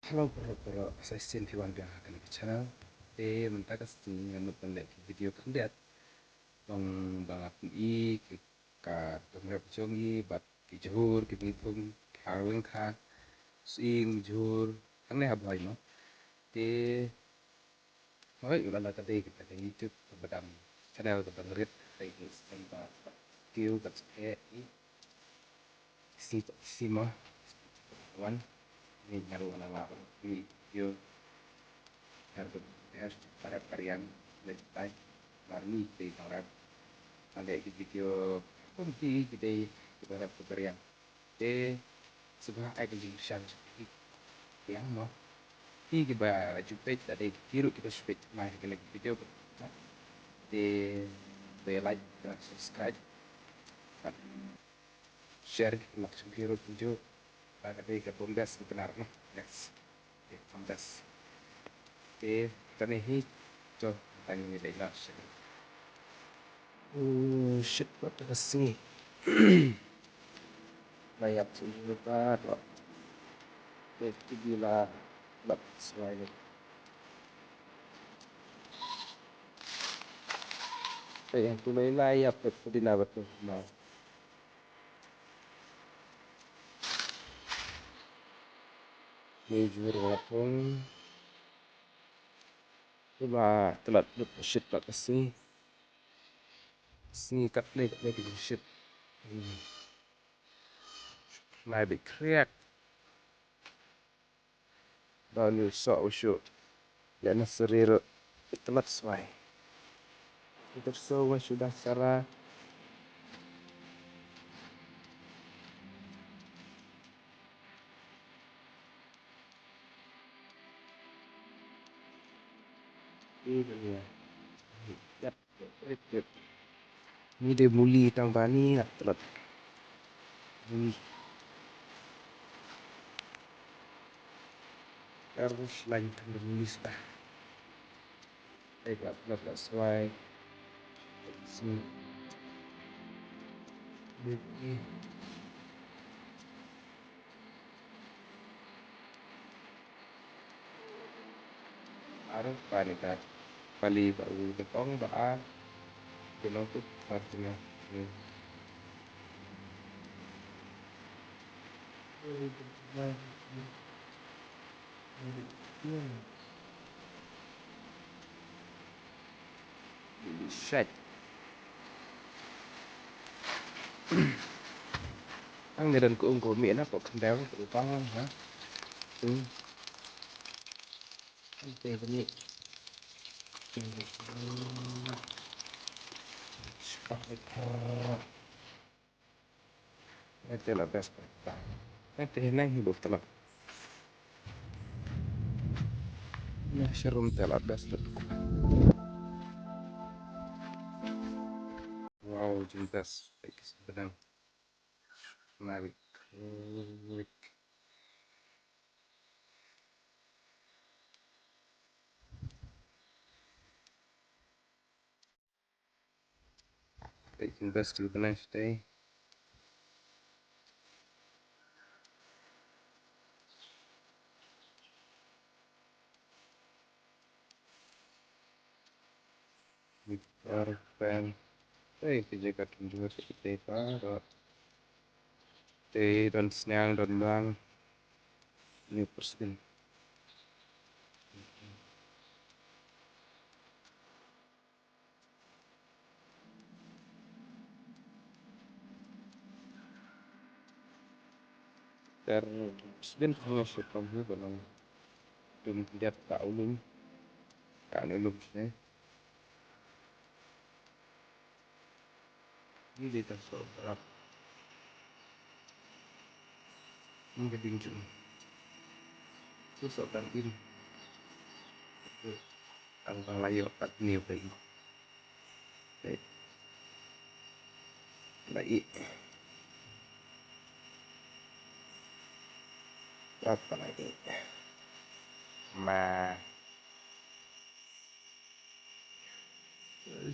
Halo bro, saya Viwan biang akan ke channel. Mentah kasi nonton lihat video kan lihat bang bang aku ka tengah jongi bat ki johur ki bintang harweng ka sing johur kan nih abai no. Te Hoy ulan tadi kita di YouTube badam channel badam rit ay ba kiu kat si mo wan ni nyaru ala video harus harus para kalian letai marmi di orang ada video pun di para kalian de sebuah exhibition yang mau di kita jumpa dari biru kita speed mai kena video de de like dan subscribe share langsung biru video pada ke pembes benar no yes pembes de tani hi cho tanya dari langsung. Oh shit, what the see? Layak sini lupa, berarti gila, bab semuanya. Yang tunai layak, betul di nabat tuh. Nah, jujur walaupun coba telat shit tak kesini, sini kat nih shit. Nah, bekriak. Dan usah usut, ya naserir telat sesuai. Terus sudah cara ini ya. Yap, yap. Ini dia muli tambah ni nak telat. Muli. Harus lanjutkan menulis dah. Agak sesuai. Sini. Ini. Harus panik Bali baru betong baa. Kenapa tu artinya. Shit. Ang người đàn của miệng nó có không đéo tự con hả? Ừ. Anh tê cái gì? Esta es la pesca. Este es el año butala. Nashrum tela pesca. Wow, juntas. Sedang narik. Juntas ke benang stay. Victor Pen. Kerja kat juga kita pak. Dan senang dan bang. Ini presiden. Dan presiden hanya separuh benang. Dum dia tahu nih. Kan ulum sih. Ini dia tak sobat. Ini kedingin. Susah tantin. Ang palayo at niyo kayo. Lai. Berapa lagi? Ma.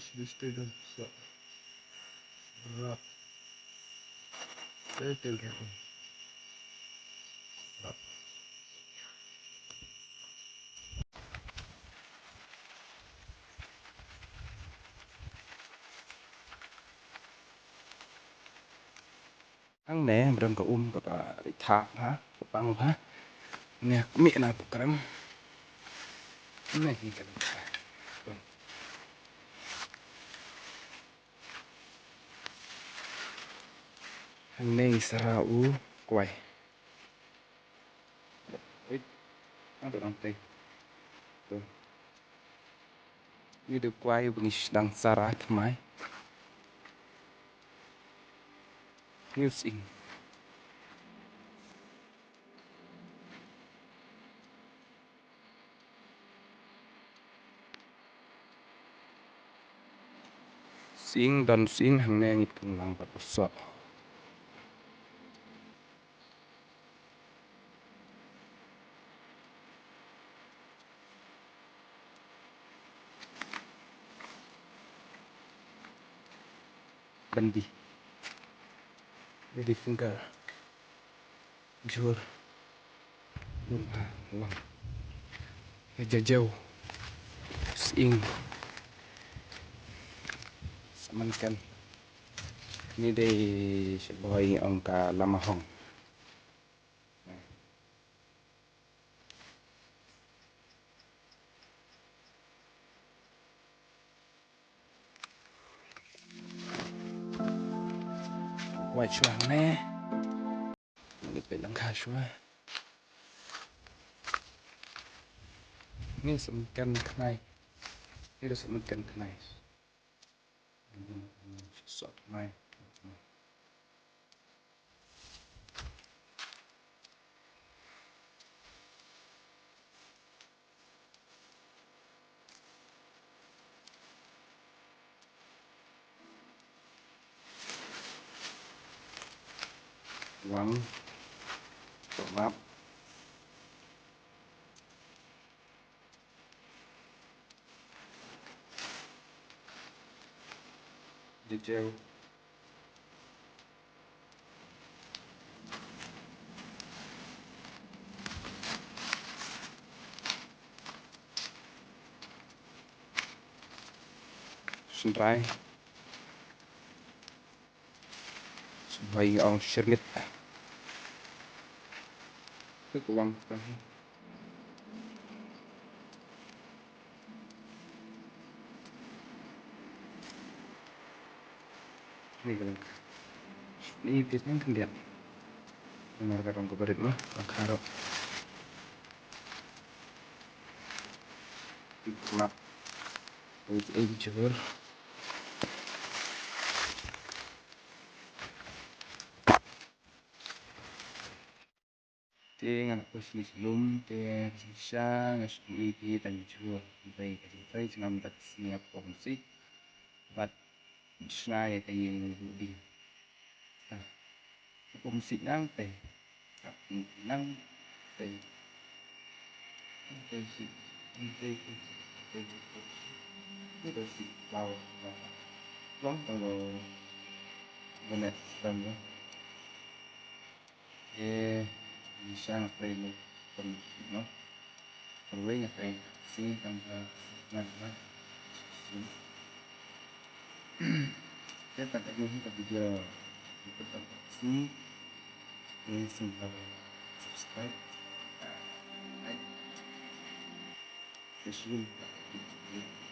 Sudah dong. Berapa? Betul kan? Ang nè berang ka ka thak ha pang ha nè miệng nào cái này thì cái hàng này sarau quay ấy nó được không tay tuh ini được quay bằng đang sarah mai music sing dan sing hàng này itu lang berusak bandi jadi finger jur lang jauh sing samankan ini dari sebuah angka lama hong quay chuang nè được phải lắng khá chuang ini semakin kenai ini udah semakin kenai sot mai quăng tổ map đi treo sunrai bay on shermit cứ quăng ini kan ini biasanya kan lihat benar orang keberit mah karo map with editor tiếng anak posisi lum te sisa ngasih di tanjur baik dari senam tak siap pomsi bat snai te yang di pomsi nang te nang te te si te te itu si lau long kalau benet dan bisa ngapain lo no perlu ngapain sih tanpa nggak saya tak tahu tapi dia tetap sih ini simple subscribe like share